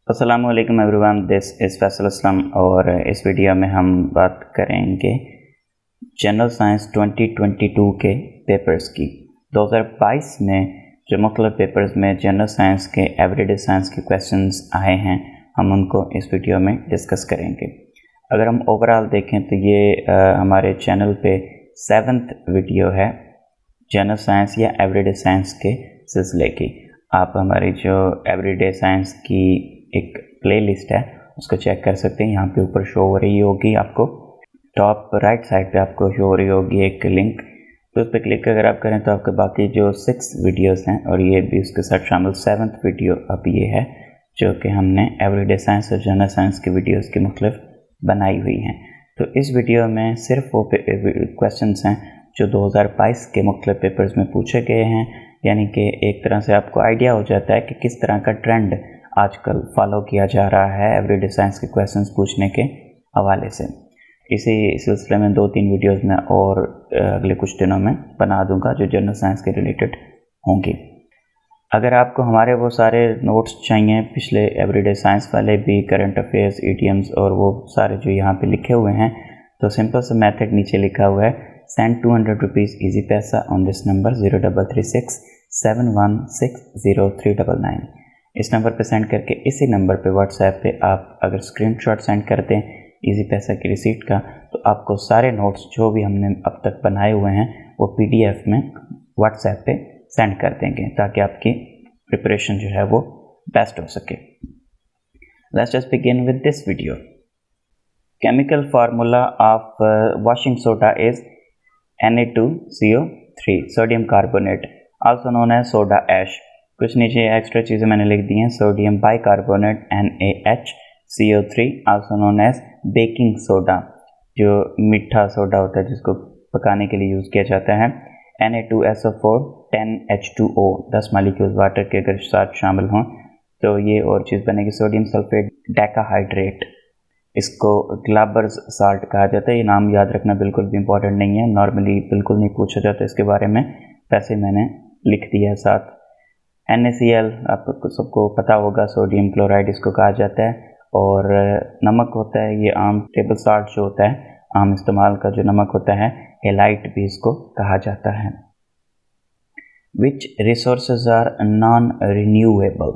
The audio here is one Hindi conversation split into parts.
अस्सलाम वालेकुम everyone, this is Faisal Aslam और इस वीडियो में हम बात करेंगे जनरल साइंस 2022 के पेपर्स की। 2022 में जो मुख्तलिफ पेपर्स में जनरल साइंस के एवरीडे साइंस के क्वेश्चंस आए हैं, हम उनको इस वीडियो में डिस्कस करेंगे। अगर हम ओवरऑल देखें तो ये हमारे चैनल पे 7th वीडियो है जनरल साइंस या एवरीडे साइंस के सिलसिले की। आप हमारी जो एवरीडे साइंस की एक प्लेलिस्ट है उसको चेक कर सकते हैं। यहाँ पे ऊपर शो हो रही होगी, आपको टॉप राइट साइड पे आपको शो हो रही होगी एक लिंक, तो उस पर क्लिक अगर आप करें तो आपके बाकी जो 6 वीडियोस हैं और ये भी उसके साथ शामिल 7th वीडियो अब ये है जो कि हमने एवरीडे साइंस और जनरल साइंस की वीडियोस की मुख्तलिफ बनाई हुई हैं। तो इस वीडियो में सिर्फ वो क्वेश्चंस हैं जो 2022 के मुख्तलिफ पेपर्स में पूछे गए हैं, यानी कि एक तरह से आपको आइडिया हो जाता है कि किस तरह का ट्रेंड आजकल फॉलो किया जा रहा है एवरीडे साइंस के क्वेश्चंस पूछने के हवाले से। इसी सिलसिले में 2-3 वीडियोस में और अगले कुछ दिनों में बना दूंगा जो जनरल साइंस के रिलेटेड होंगी। अगर आपको हमारे वो सारे नोट्स चाहिए, पिछले एवरीडे साइंस वाले भी, करंट अफेयर्स, ईडीएम्स और वो सारे जो यहाँ पे लिखे हुए हैं, तो सिंपल सा मेथड नीचे लिखा हुआ है, सेंड 200 रुपीज़ ईजी पैसा ऑन दिस नंबर 0336 7160399। इस नंबर पे सेंड करके इसी नंबर पे व्हाट्सएप पे आप अगर स्क्रीनशॉट सेंड करते हैं इजी पैसा की रिसीट का, तो आपको सारे नोट्स जो भी हमने अब तक बनाए हुए हैं वो पीडीएफ में व्हाट्सएप पे सेंड कर देंगे ताकि आपकी प्रिपरेशन जो है वो बेस्ट हो सके। Let's just begin with this video. Chemical formula of washing soda is Na2CO3 sodium carbonate, also known as soda ash. कुछ नीचे एक्स्ट्रा चीज़ें मैंने लिख दी हैं। Sodium bicarbonate NaHCO3 also known as baking soda, जो मीठा सोडा होता है जिसको पकाने के लिए यूज़ किया जाता है। Na2SO4 10H2O 10 मालिक्यूल्स वाटर के अगर साथ शामिल हों तो ये और चीज़ बनेगी। सोडियम सल्फेट डेकाहाइड्रेट, इसको ग्लाबर्स साल्ट कहा जाता है। ये नाम याद रखना बिल्कुल भी इम्पोर्टेंट नहीं है, नॉर्मली बिल्कुल नहीं पूछा जाता इसके बारे में, वैसे मैंने लिख दिया साथ। NaCl आपको सबको पता होगा, सोडियम क्लोराइड इसको कहा जाता है। और नमक होता है, ये आम टेबल साल्ट जो होता है, आम इस्तेमाल का जो नमक होता है, हेलाइट भी इसको कहा जाता है। Which resources are non renewable,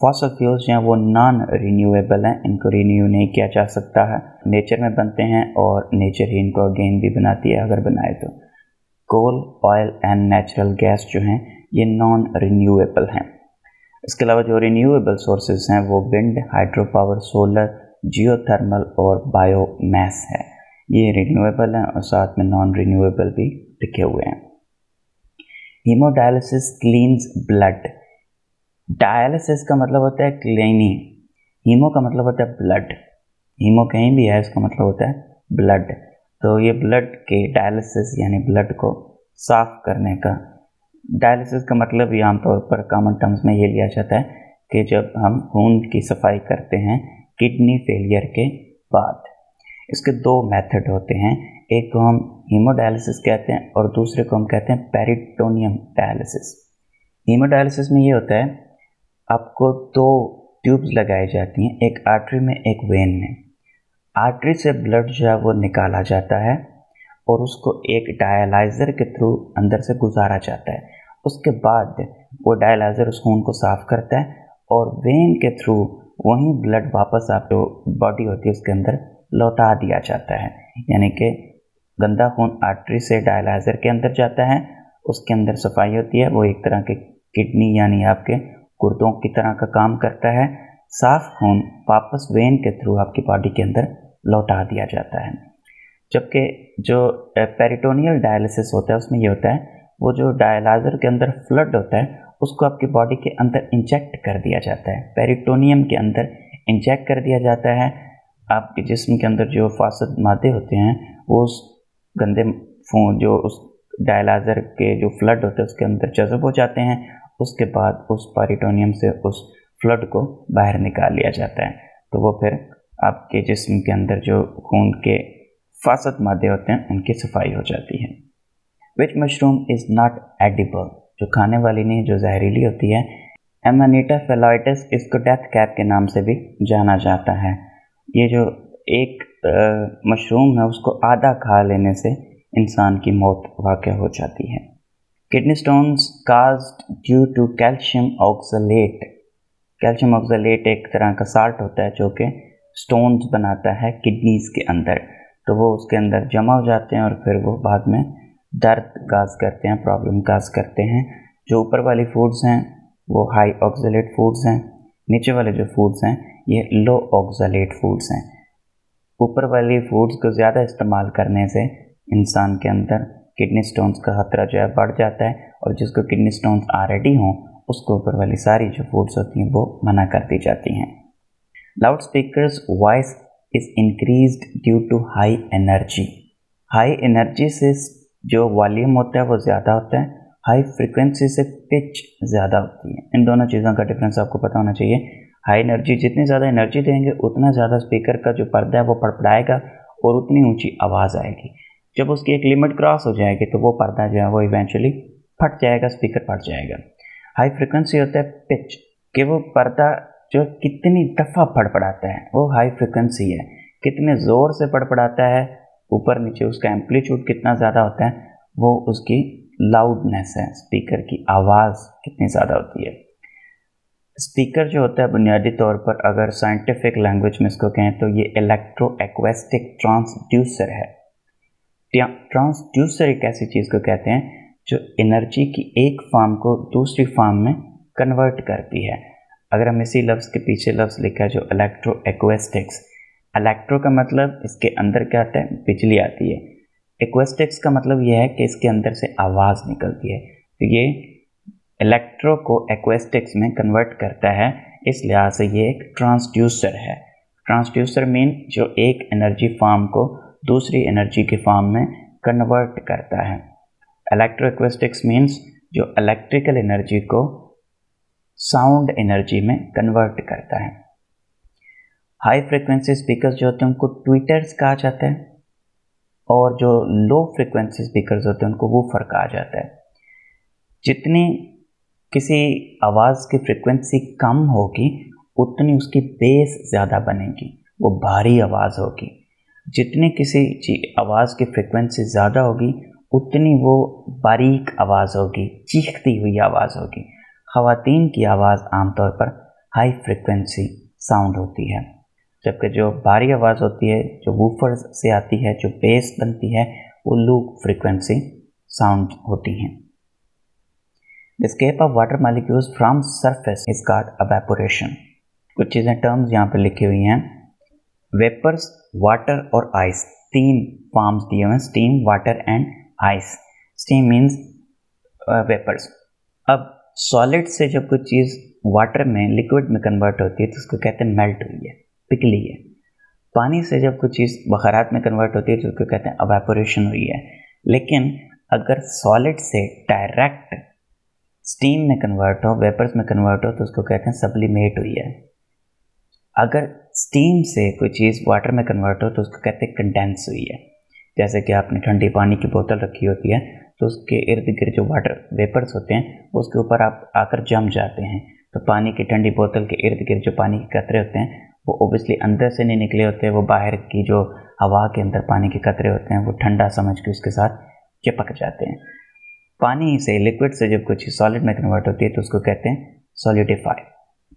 fossil fuels जो हैं वो नॉन रिन्यूएबल हैं, इनको रिन्यू नहीं किया जा सकता है, नेचर में बनते हैं और नेचर ही इनको अगेन भी बनाती है अगर बनाए तो। कोल, ऑयल एंड नेचुरल गैस जो हैं ये नॉन रिन्यूएबल हैं। इसके अलावा जो रिन्यूएबल सोर्सेज हैं वो wind, hydro power, solar, geothermal और बायोमास है। ये रिन्यूएबल हैं और साथ में नॉन रिन्यूएबल भी लिखे हुए हैं। हीमोडायलिसिस क्लीन्स ब्लड, डायलिसिस का मतलब होता है क्लीनिंग, हीमो का मतलब होता है ब्लड, हीमो कहीं भी है इसका मतलब होता है ब्लड। तो ये ब्लड के डायलिसिस यानी ब्लड को साफ करने का, डायलिसिस का मतलब ये आमतौर पर कॉमन टर्म्स में ये लिया जाता है कि जब हम खून की सफाई करते हैं किडनी फेलियर के बाद। इसके 2 मेथड होते हैं, एक को हम हीमोडायलिसिस कहते हैं और दूसरे को हम कहते हैं पेरिटोनियम डायलिसिस। हीमोडायलिसिस में ये होता है, आपको 2 ट्यूब्स लगाई जाती हैं, एक आर्टरी में एक वेन में। आर्टरी से ब्लड जो है वो निकाला जाता है और उसको एक डायलाइज़र के थ्रू अंदर से गुजारा जाता है। उसके बाद वो डायलाइज़र उस खून को साफ़ करता है और वेन के थ्रू वहीं ब्लड वापस आप जो बॉडी होती है उसके अंदर लौटा दिया जाता है। यानी कि गंदा खून आर्टरी से डायलाइज़र के अंदर जाता है, उसके अंदर सफाई होती है, वो एक तरह के किडनी यानी आपके गुर्दों की तरह का काम करता है। साफ़ खून वापस वेन के थ्रू आपकी बॉडी के अंदर लौटा दिया जाता है। जबकि जो पेरिटोनियल डायलिसिस होता है उसमें ये होता है, वो जो डायलाइज़र के अंदर फ्लड होता है उसको आपकी बॉडी के अंदर इंजेक्ट कर दिया जाता है, पेरिटोनियम के अंदर इंजेक्ट कर दिया जाता है। आपके जिस्म के अंदर जो फासद मादे होते हैं वो उस गंदे जो उस डायलाइज़र के जो फ्लड होते हैं उसके अंदर जज़ब हो जाते हैं। उसके बाद उस पेरिटोनियम से उस फ्लड को बाहर निकाल लिया जाता है, तो वो फिर आपके जिस्म के अंदर जो खून के फासद मादे होते हैं उनकी सफाई हो जाती है। विच मशरूम इज़ नॉट एडिबल, जो खाने वाली नहीं, जो जहरीली होती है। एमानीटा फेलाइटिस, इसको डेथ कैट के नाम से भी जाना जाता है। ये जो एक मशरूम है उसको आधा खा लेने से इंसान की मौत वाक़या हो जाती है। Kidney stones caused due to calcium oxalate. Calcium oxalate एक तरह का साल्ट होता है जो कि स्टोन्स बनाता है किडनीज़ के अंदर, तो वो उसके अंदर जमा हो जाते हैं और फिर वो बाद में दर्द काज करते हैं, प्रॉब्लम काज करते हैं। जो ऊपर वाली फूड्स हैं वो हाई ऑक्सलेट फूड्स हैं, नीचे वाले जो फूड्स हैं ये लो ऑक्सलेट फूड्स हैं। ऊपर वाली फूड्स को ज़्यादा इस्तेमाल करने से इंसान के अंदर किडनी स्टोन्स का खतरा जो है बढ़ जाता है, और जिसको किडनी स्टोन्स ऑलरेडी हों उसको ऊपर वाली सारी जो फूड्स होती हैं वो मना कर दी जाती हैं। Loud speakers voice is increased due to high energy. High energy से जो वॉल्यूम होता है वो ज़्यादा होता है, हाई फ्रिक्वेंसी से पिच ज़्यादा होती है। इन दोनों चीज़ों का डिफरेंस आपको पता होना चाहिए। हाई एनर्जी, जितनी ज़्यादा एनर्जी देंगे उतना ज़्यादा स्पीकर का जो पर्दा है वो फड़फड़ाएगा और उतनी ऊंची आवाज़ आएगी। जब उसकी एक लिमिट क्रॉस हो जाएगी तो वो पर्दा जो है वो इवेंचुअली फट जाएगा, स्पीकर फट जाएगा। हाई फ्रिक्वेंसी होता है पिच, कि वो पर्दा जो कितनी दफ़ा फड़फड़ाता है वो हाई फ्रिक्वेंसी है, कितने ज़ोर से फड़फड़ाता है, ऊपर नीचे उसका एम्पलीट्यूड कितना ज़्यादा होता है, वो उसकी लाउडनेस है, स्पीकर की आवाज़ कितनी ज़्यादा होती है। स्पीकर जो होता है बुनियादी तौर पर अगर साइंटिफिक लैंग्वेज में इसको कहें तो ये इलेक्ट्रो एक्वेस्टिक ट्रांसड्यूसर है। ट्रांसड्यूसर एक ऐसी चीज़ को कहते हैं जो एनर्जी की एक फॉर्म को दूसरी फॉर्म में कन्वर्ट करती है। अगर हम इसी लफ्ज़ के पीछे लफ्ज़ लिखा है जो इलेक्ट्रो एक्वेस्टिक्स, इलेक्ट्रो का मतलब इसके अंदर क्या आता है, बिजली आती है। एक्वेस्टिक्स का मतलब यह है कि इसके अंदर से आवाज़ निकलती है, तो ये इलेक्ट्रो को एक्वेस्टिक्स में कन्वर्ट करता है, इस लिहाज से ये एक ट्रांसड्यूसर है। ट्रांसड्यूसर मीन जो एक एनर्जी फॉर्म को दूसरी एनर्जी की फॉर्म में कन्वर्ट करता है। इलेक्ट्रो एक्वेस्टिक्स मीन्स जो इलेक्ट्रिकल एनर्जी को साउंड एनर्जी में कन्वर्ट करता है। हाई फ्रिक्वेंसी स्पीकर्स जो होते हैं उनको ट्वीटर्स कहा जाता है, और जो लो फ्रिक्वेंसी स्पीकर्स होते हैं उनको वूफर कहा जाता है। जितनी किसी आवाज़ की फ्रिक्वेंसी कम होगी उतनी उसकी बेस ज़्यादा बनेगी, वो भारी आवाज़ होगी। जितनी किसी आवाज़ की फ्रिक्वेंसी ज़्यादा होगी उतनी वो बारीक आवाज़ होगी, चीखती हुई आवाज़ होगी। ख़वातीन की आवाज़ आमतौर पर हाई फ्रिक्वेंसी साउंड होती है, जबकि जो भारी आवाज़ होती है जो वूफर से आती है, जो बेस बनती है, वो लो फ्रिक्वेंसी साउंड होती हैं। The escape of water molecules from surface is called evaporation. कुछ चीज़ें टर्म्स यहाँ पर लिखी हुई हैं। वेपर्स, वाटर और आइस, तीन फॉर्म्स दिए हुए हैं, steam, water and ice. Steam means vapours. अब सॉलिड से जब कोई चीज़ वाटर में, लिक्विड में कन्वर्ट होती है तो उसको कहते हैं मेल्ट हुई है, पिघली है। पानी से जब कोई चीज़ बखरात में कन्वर्ट होती है तो उसको कहते हैं एवेपोरेशन हुई है। लेकिन अगर सॉलिड से डायरेक्ट स्टीम में कन्वर्ट हो, वेपर्स में कन्वर्ट हो, तो उसको कहते हैं सब्लिमेट हुई है। अगर स्टीम से कोई चीज़ वाटर में कन्वर्ट हो तो उसको कहते हैं कंडेंस हुई है। जैसे कि आपने ठंडी पानी की बोतल रखी होती है तो उसके इर्द गिर्द जो वाटर वेपर्स होते हैं उसके ऊपर आप आकर जम जाते हैं, तो पानी की ठंडी बोतल के इर्द गिर्द जो पानी के कतरे होते हैं वो ओबियसली अंदर से नहीं निकले होते, वो बाहर की जो हवा के अंदर पानी के कतरे होते हैं वो ठंडा समझ के उसके साथ चिपक जाते हैं। पानी से, लिक्विड से जब कुछ सॉलिड में कन्वर्ट होती है तो उसको कहते हैं सॉलिडिफाई।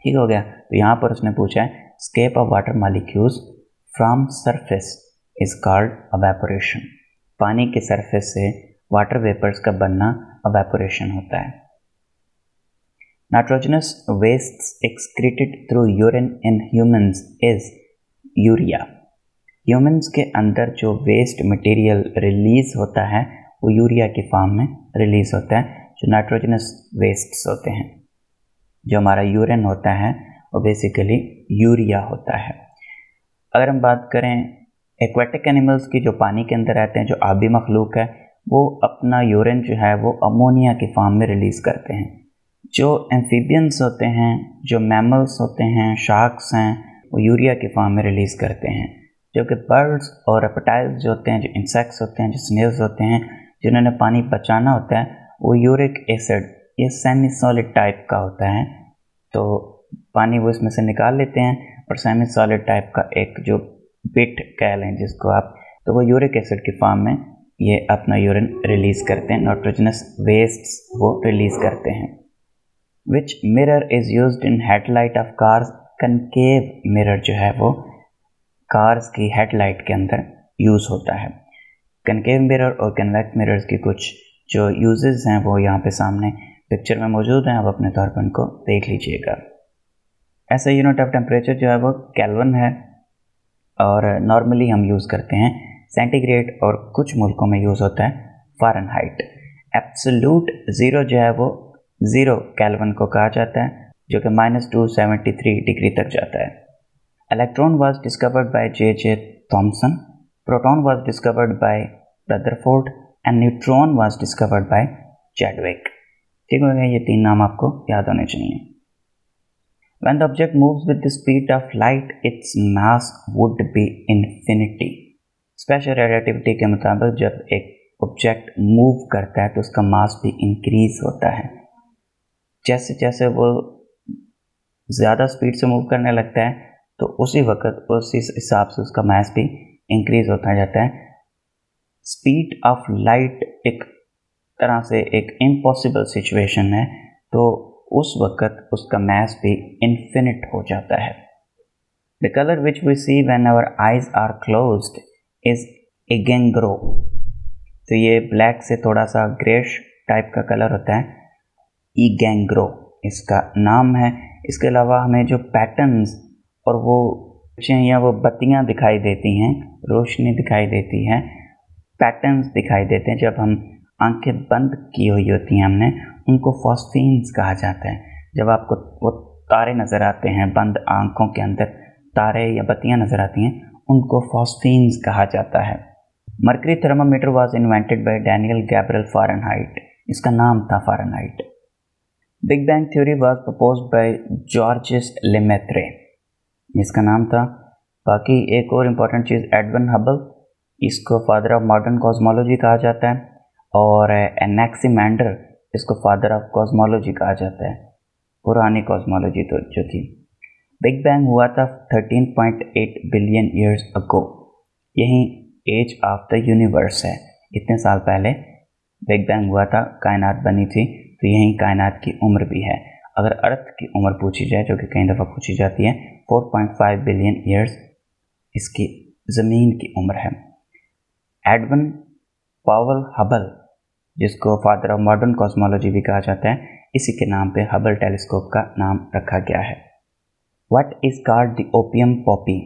ठीक हो गया। तो यहाँ पर उसने पूछा है escape of water molecules from surface is called evaporation. पानी के सरफेस से वाटर वेपर्स का बनना evaporation होता है। Nitrogenous wastes excreted through urine in humans is urea. Humans के अंदर जो वेस्ट मटेरियल रिलीज होता है वो यूरिया की फॉर्म में रिलीज होता है। जो नाइट्रोजनस वेस्ट्स होते हैं, जो हमारा यूरिन होता है वो बेसिकली यूरिया होता है। अगर हम बात करें एक्वेटिक एनिमल्स की जो पानी के अंदर रहते हैं, जो आबी मखलूक है, वो अपना यूरिन जो है वो अमोनिया की फॉर्म में रिलीज़ करते हैं। जो एम्फीबियंस होते हैं, जो मैमल्स होते हैं, शार्क्स हैं, वो यूरिया की फॉर्म में रिलीज़ करते हैं। जो कि बर्ड्स और रेप्टाइल्स जो होते हैं, जो इंसेक्ट्स होते हैं, जो स्नेल्स होते हैं, जिन्होंने पानी बचाना होता है, वो यूरिक एसिड, ये सेमी सॉलिड टाइप का होता है, तो पानी वो इसमें से निकाल लेते हैं और सेमी सॉलिड टाइप का एक जो बिट कह लें जिसको आप, तो वो यूरिक एसिड की फॉर्म में ये अपना यूरिन रिलीज़ करते हैं, नाइट्रोजनस वेस्ट्स वो रिलीज़ करते हैं। विच mirror is used in headlight of cars, concave mirror जो है वो कार्स की हेडलाइट के अंदर यूज़ होता है। कनकेव मिरर और कन्वेक्स मिरर्स की कुछ जो यूजेस हैं वो यहाँ पे सामने पिक्चर में मौजूद हैं, आप अपने तौर पर उनको देख लीजिएगा। ऐसा यूनिट ऑफ टेम्परेचर जो है वो केल्विन है और नॉर्मली हम यूज़ करते हैं सेंटीग्रेड और कुछ मुल्कों में यूज़ होता है फ़ारेनहाइट। एब्सोल्यूट ज़ीरो जो है वो 0 केल्विन को कहा जाता है जो कि -273 डिग्री तक जाता है। Electron was discovered by J.J. Thomson, proton was discovered by Rutherford and neutron was discovered by Chadwick. ठीक हो गया, ये 3 नाम आपको याद होने चाहिए। When the object moves with the speed of light, its mass would be infinity. Special relativity के मुताबिक जब एक ऑब्जेक्ट मूव करता है तो उसका मास भी इंक्रीज होता है। जैसे जैसे वो ज़्यादा स्पीड से मूव करने लगता है तो उसी वक्त उसी हिसाब से उसका मास भी इंक्रीज होता जाता है। स्पीड ऑफ लाइट एक तरह से एक इम्पॉसिबल सिचुएशन है, तो उस वक्त उसका मास भी इन्फिनिट हो जाता है। The colour which we see when our eyes are closed is eigengrau. तो ये ब्लैक से थोड़ा सा ग्रेश टाइप का कलर होता है, इगेंग्रो इसका नाम है। इसके अलावा हमें जो पैटर्न्स और वो या वो बत्तियाँ दिखाई देती हैं, रोशनी दिखाई देती है, पैटर्न्स दिखाई देते हैं जब हम आंखें बंद की हुई होती हैं हमने, उनको फॉस्फीन्स कहा जाता है। जब आपको वो तारे नज़र आते हैं, बंद आंखों के अंदर तारे या बत्तियाँ नज़र आती हैं, उनको फॉस्फीन्स कहा जाता है। Mercury thermometer was invented by Daniel Gabriel Fahrenheit, इसका नाम था Fahrenheit. Big bang theory was proposed by George's Lemaître, इसका नाम था। बाकी एक और इम्पॉर्टेंट चीज़, एडविन हबल, इसको फादर ऑफ मॉडर्न कॉस्मोलॉजी कहा जाता है, और एनेक्सिमैंडर इसको फादर ऑफ कॉस्मोलॉजी कहा जाता है, पुरानी कॉस्मोलॉजी तो जो थी। बिग बैंग हुआ था 13.8 बिलियन ईयर्स अगो, यही एज ऑफ द यूनिवर्स है। इतने साल पहले बिग बैंग हुआ था, कायनात बनी थी, तो यही कायनात की उम्र भी है। अगर अर्थ की उम्र पूछी जाए, जो कि कई दफ़ा पूछी जाती है, 4.5 बिलियन ईयर्स इसकी ज़मीन की उम्र है। एडविन पावेल हबल, जिसको फादर ऑफ मॉडर्न कॉस्मोलॉजी भी कहा जाता है, इसी के नाम पे हबल टेलीस्कोप का नाम रखा गया है। What is called the opium Poppy,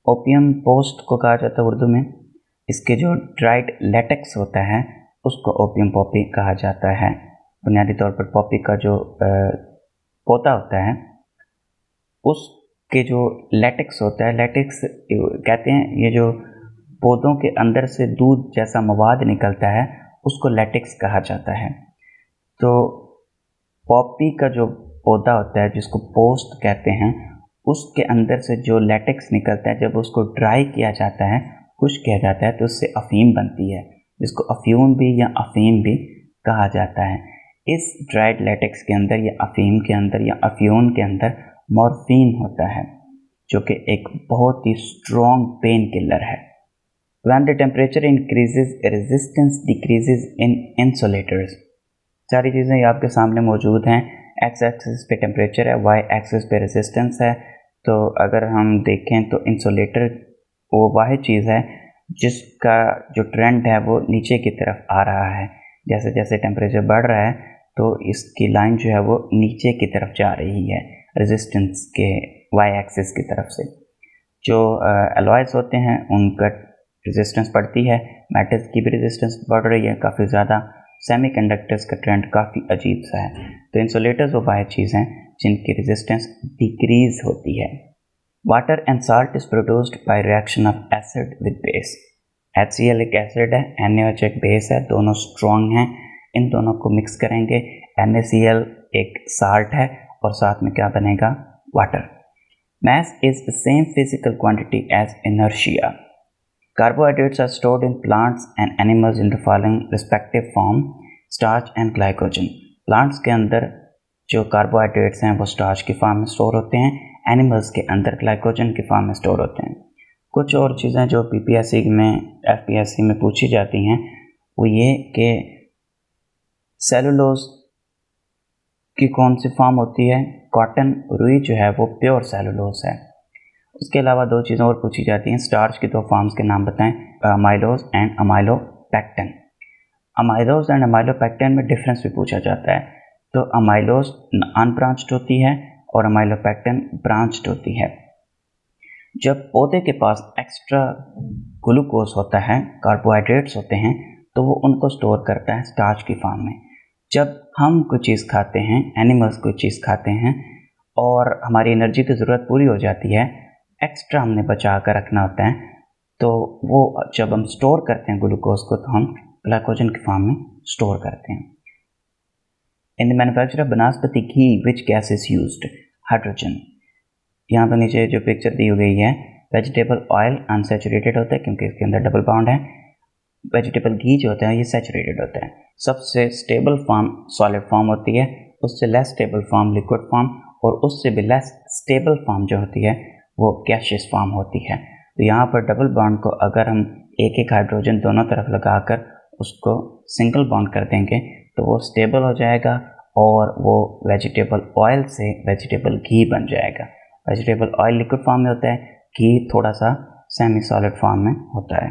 opium post को कहा जाता है उर्दू में। इसके जो ड्राइड लेटेक्स होता है उसको ओपियम पॉपी कहा जाता है। बुनियादी तौर पर पॉपी का जो पौधा होता है उसके जो लेटेक्स होता है, लेटेक्स कहते हैं, ये जो पौधों के अंदर से दूध जैसा मवाद निकलता है उसको लेटेक्स कहा जाता है। तो पॉपी का जो पौधा होता है जिसको पोस्ट कहते हैं, उसके अंदर से जो लेटेक्स निकलता है, जब उसको ड्राई किया जाता है, खुश्क किया जाता है, तो उससे अफीम बनती है, जिसको अफ्यून भी या अफीम भी कहा जाता है। इस ड्राइड लेटेक्स के अंदर या अफीम के अंदर या अफ्यून के अंदर मॉर्फिन होता है, जो कि एक बहुत ही स्ट्रॉन्ग पेन किलर है। When the temperature increases, resistance decreases in insulators. सारी चीज़ें ये आपके सामने मौजूद हैं। एक्स एक्सिस पे टेम्परेचर है, वाई एक्सिस पे रेजिस्टेंस है। तो अगर हम देखें तो इंसुलेटर वो वाहिद चीज़ है जिसका जो ट्रेंड है वो नीचे की तरफ आ रहा है। जैसे जैसे टेम्परेचर बढ़ रहा है तो इसकी लाइन जो है वो नीचे की तरफ जा रही है, रेजिस्टेंस के वाई एक्सिस की तरफ से। जो एलॉयज़ होते हैं उनका रेजिस्टेंस बढ़ती है, मेटल्स की भी रेजिस्टेंस बढ़ रही है काफ़ी ज़्यादा। सेमीकंडक्टर्स का ट्रेंड काफ़ी अजीब सा है। तो इंसुलेटर्स वो वाहिद चीज़ हैं जिनकी रेजिस्टेंस डिक्रीज़ होती है। Water and salt is produced by reaction of acid with base. HCl एक एसिड है, NaOH एक बेस है, दोनों स्ट्रॉन्ग हैं। इन दोनों को मिक्स करेंगे, NaCl एक साल्ट है और साथ में क्या बनेगा, water. Mass is the same physical quantity as inertia. Carbohydrates are stored in plants and animals in the following respective form: starch and glycogen. Plants के अंदर जो कार्बोहाइड्रेट्स हैं वो स्टार्च की फॉर्म में स्टोर होते हैं, एनिमल्स के अंदर ग्लाइकोजन की फॉर्म में स्टोर होते हैं। कुछ और चीज़ें जो पीपीएससी में, एफपीएससी में पूछी जाती हैं वो ये कि सेलुलोज की कौन सी फॉर्म होती है। कॉटन, रुई जो है वो प्योर सेलुलोज है। उसके अलावा दो चीज़ें और पूछी जाती हैं, स्टार्च की दो फॉर्म्स के नाम बताएं, amylose and amylopectin. Amylose and amylopectin में डिफरेंस भी पूछा जाता है। तो अमाइलोज अनब्रांच्ड होती है और अमाइलोपेक्टिन ब्रांच्ड होती है। जब पौधे के पास एक्स्ट्रा ग्लूकोज होता है, कार्बोहाइड्रेट्स होते हैं, तो वो उनको स्टोर करता है स्टार्च की फॉर्म में। जब हम कोई चीज़ खाते हैं, एनिमल्स कोई चीज़ खाते हैं और हमारी एनर्जी की ज़रूरत पूरी हो जाती है, एक्स्ट्रा हमने बचा कर रखना होता है, तो वो जब हम स्टोर करते हैं ग्लूकोज को, तो हम ग्लाइकोजन की फॉर्म में स्टोर करते हैं। In the manufacture of vanaspati ghee which gas is used? Hydrogen. यहाँ पर नीचे जो पिक्चर दी गई है, वेजिटेबल ऑयल अनसैचुरेटेड होता है क्योंकि इसके अंदर डबल बॉन्ड है। वेजिटेबल घी जो होता है ये सैचुरेटेड होता है। सबसे स्टेबल फॉर्म सॉलिड फॉर्म होती है, उससे less stable form liquid form, और उससे भी लेस स्टेबल फॉर्म जो होती है वो गैसियस फॉर्म होती है। तो यहाँ पर डबल बॉन्ड को अगर हम एक एक हाइड्रोजन दोनों तरफ लगाकर उसको सिंगल बॉन्ड कर देंगे तो वो स्टेबल हो जाएगा और वो वेजिटेबल ऑयल से वेजिटेबल घी बन जाएगा। वेजिटेबल ऑयल लिक्विड फॉर्म में होता है, घी थोड़ा सा सेमी सॉलिड फॉर्म में होता है।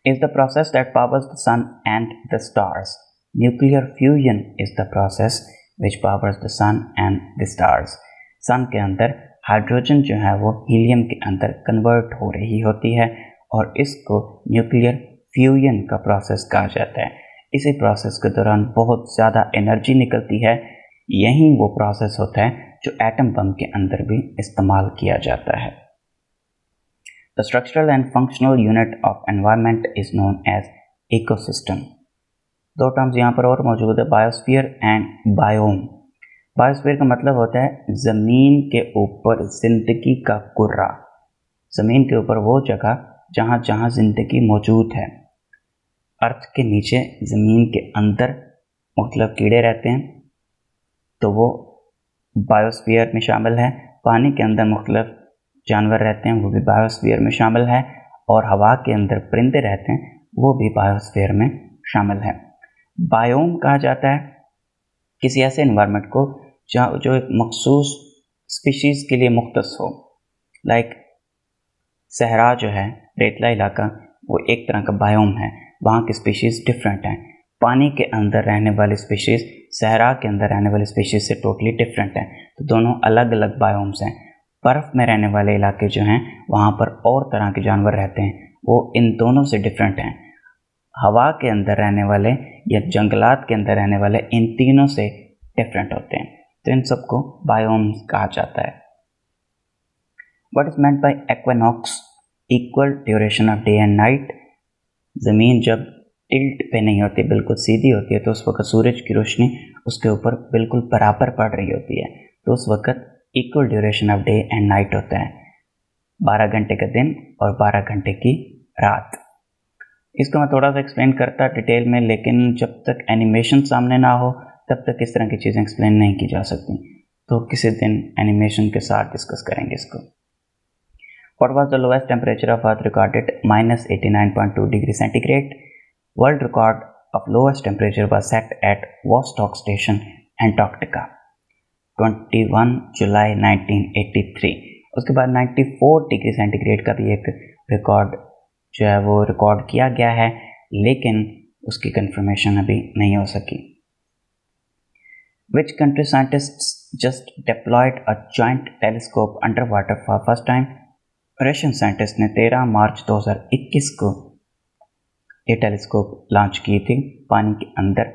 Is the process that powers the sun and the stars. Nuclear fusion is the process which powers the sun and the stars. सन के अंदर हाइड्रोजन जो है वो हीलियम के अंदर कन्वर्ट हो रही होती है और इसको न्यूक्लियर फ्यूजन का प्रोसेस कहा जाता है। इसी प्रोसेस के दौरान बहुत ज़्यादा एनर्जी निकलती है। यही वो प्रोसेस होता है जो एटम बम के अंदर भी इस्तेमाल किया जाता है। The structural and functional unit of environment is known as ecosystem. दो टर्म्स यहाँ पर और मौजूद है, बायोस्फीयर एंड बायोम। बायोस्फीयर का मतलब होता है ज़मीन के ऊपर ज़िंदगी का कुर्रा, ज़मीन के ऊपर वो जगह जहाँ जहाँ ज़िंदगी मौजूद है। अर्थ के नीचे ज़मीन के अंदर मुख्तलिफ कीड़े रहते हैं तो वो बायोस्फीयर में शामिल है। पानी के अंदर मुख्तलिफ जानवर रहते हैं, वो भी बायोस्फीयर में शामिल है। और हवा के अंदर परिंदे रहते हैं, वो भी बायोस्फीयर में शामिल है। बायोम कहा जाता है किसी ऐसे इन्वायरमेंट को जहाँ जो एक मखसूस स्पीशीज़ के लिए मुख्तस हो। लाइक सहरा जो है, रेतला इलाका, वो एक तरह का बायोम है, वहाँ की स्पीशीज़ डिफरेंट हैं। पानी के अंदर रहने वाली स्पीशीज़ सहरा के अंदर रहने वाली स्पीशीज़ से टोटली डिफरेंट हैं, तो दोनों अलग अलग बायोम्स हैं। बर्फ़ में रहने वाले इलाके जो हैं वहाँ पर और तरह के जानवर रहते हैं, वो इन दोनों से डिफरेंट हैं। हवा के अंदर रहने वाले या जंगलात के अंदर रहने वाले इन तीनों से डिफरेंट होते हैं, तो इन सबको बायोम्स कहा जाता है। What is meant by equinox? Equal duration of day and night. ज़मीन जब टिल्ट पे नहीं होती, बिल्कुल सीधी होती है, तो उस वक्त सूरज की रोशनी उसके ऊपर बिल्कुल बराबर पड़ रही होती है, तो उस वक्त equal duration of day and night होता है। 12 घंटे का दिन और 12 घंटे की रात। इसको मैं थोड़ा सा एक्सप्लेन करता डिटेल में, लेकिन जब तक एनिमेशन सामने ना हो तब तक इस तरह की चीज़ें एक्सप्लेन नहीं की जा सकती, तो किसी दिन एनिमेशन के साथ डिस्कस करेंगे इसको। What was the lowest temperature of Earth recorded? -89.2 degree centigrade. World record of lowest temperature was set at Vostok Station, Antarctica, 21 जुलाई 1983। उसके बाद 94 डिग्री सेंटीग्रेड का भी एक रिकॉर्ड जो है वो रिकॉर्ड किया गया है, लेकिन उसकी कंफर्मेशन अभी नहीं हो सकी। Which country scientists just deployed a joint telescope underwater for first time? Russian scientist ने 13 मार्च 2021 को ये टेलीस्कोप लॉन्च की थी पानी के अंदर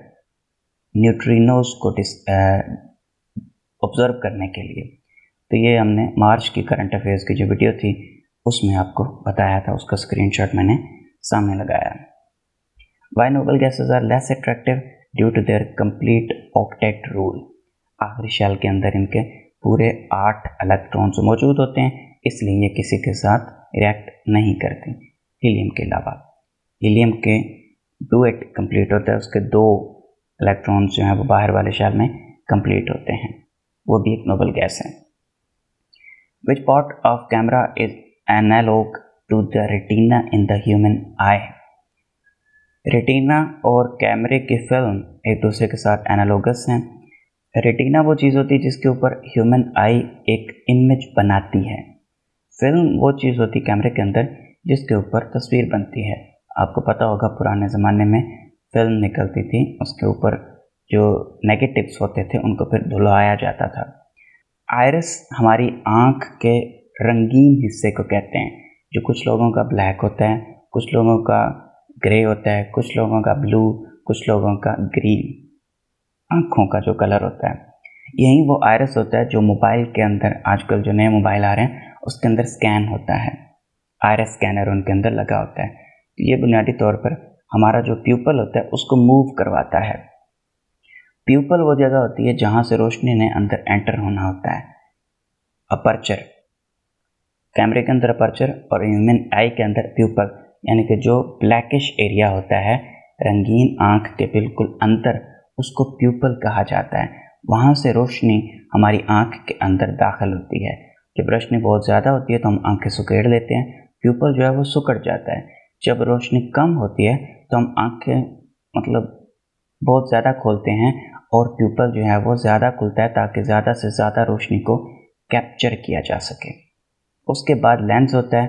न्यूट्रिनोज को ऑब्जर्व करने के लिए। तो ये हमने मार्च की करंट अफेयर्स की जो वीडियो थी उसमें आपको बताया था, उसका स्क्रीनशॉट मैंने सामने लगाया। Why noble gases are less attractive? Due to their complete octet rule. आखिरी शेल के अंदर इनके पूरे 8 इलेक्ट्रॉन्स मौजूद होते हैं, इसलिए ये किसी के साथ रिएक्ट नहीं करती हीलियम के अलावा। हीलियम के डुएट कंप्लीट होता है, उसके 2 इलेक्ट्रॉन्स जो हैं वो बाहर वाले शेल में कंप्लीट होते हैं। वो भी एक नोबल गैस है। Which part of camera is analogue to the retina in the human eye? Retina और कैमरे की फिल्म एक दूसरे के साथ एनालॉगस हैं। रेटिना वो चीज़ होती है जिसके ऊपर ह्यूमन आई एक इमेज बनाती है। फिल्म वो चीज़ होती है कैमरे के अंदर जिसके ऊपर तस्वीर बनती है। आपको पता होगा पुराने ज़माने में फिल्म निकलती थी, उसके ऊपर जो नेगेटिव्स होते थे उनको फिर धुलवाया जाता था। आइरिस हमारी आँख के रंगीन हिस्से को कहते हैं, जो कुछ लोगों का ब्लैक होता है, कुछ लोगों का ग्रे होता है, कुछ लोगों का ब्लू, कुछ लोगों का ग्रीन, आँखों का जो कलर होता है। यही वो आइरिस होता है जो मोबाइल के अंदर, आजकल जो नए मोबाइल आ रहे हैं उसके अंदर स्कैन होता है, आइरिस स्कैनर उनके अंदर लगा होता है। तो ये बुनियादी तौर पर हमारा जो प्यूपल होता है उसको मूव करवाता है। प्यूपल वो जगह होती है जहाँ से रोशनी ने अंदर एंटर होना होता है। अपर्चर, कैमरे के अंदर अपर्चर और ह्यूमन आई के अंदर प्यूपल, यानी कि जो ब्लैकिश एरिया होता है रंगीन आँख के बिल्कुल अंदर, उसको प्यूपल कहा जाता है। वहाँ से रोशनी हमारी आँख के अंदर दाखिल होती है। जब रोशनी बहुत ज़्यादा होती है तो हम आँखें सुकेड़ लेते हैं, प्यूपल जो है वो सुकड़ जाता है। जब रोशनी कम होती है तो हम आँखें बहुत ज़्यादा खोलते हैं और प्यूपल जो है वो ज़्यादा खुलता है ताकि ज़्यादा से ज़्यादा रोशनी को कैप्चर किया जा सके। उसके बाद लेंस होता है।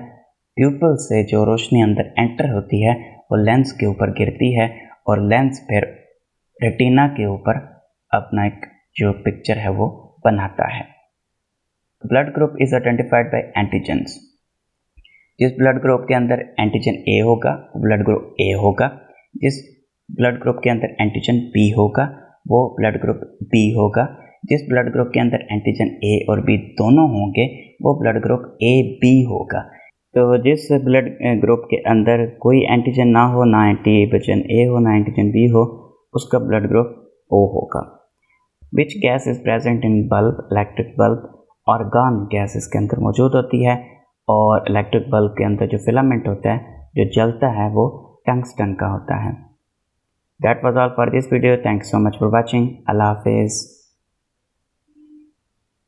प्यूपल से जो रोशनी अंदर एंटर होती है वो लेंस के ऊपर गिरती है और लेंस फिर रेटिना के ऊपर अपना एक जो पिक्चर है वो बनाता है। Blood group is identified by antigens. जिस ब्लड ग्रुप के अंदर एंटीजन ए होगा वो ब्लड ग्रुप ए होगा, जिस ब्लड ग्रुप के अंदर एंटीजन बी होगा वो ब्लड ग्रुप बी होगा, जिस ब्लड ग्रुप के अंदर एंटीजन ए और बी दोनों होंगे वो ब्लड ग्रुप ए बी होगा। तो जिस ब्लड ग्रुप के अंदर कोई एंटीजन ना हो, ना एंटीजन ए हो ना एंटीजन बी हो, उसका ब्लड ग्रुप ओ होगा। Which gas is present in bulb? Electric bulb organ gas इसके अंदर मौजूद होती है और इलेक्ट्रिक बल्ब के अंदर जो फिलामेंट होता है जो जलता है वो टंगस्टन का होता है। That was all for this video. Thanks so much for watching. अल्लाह हाफिज़।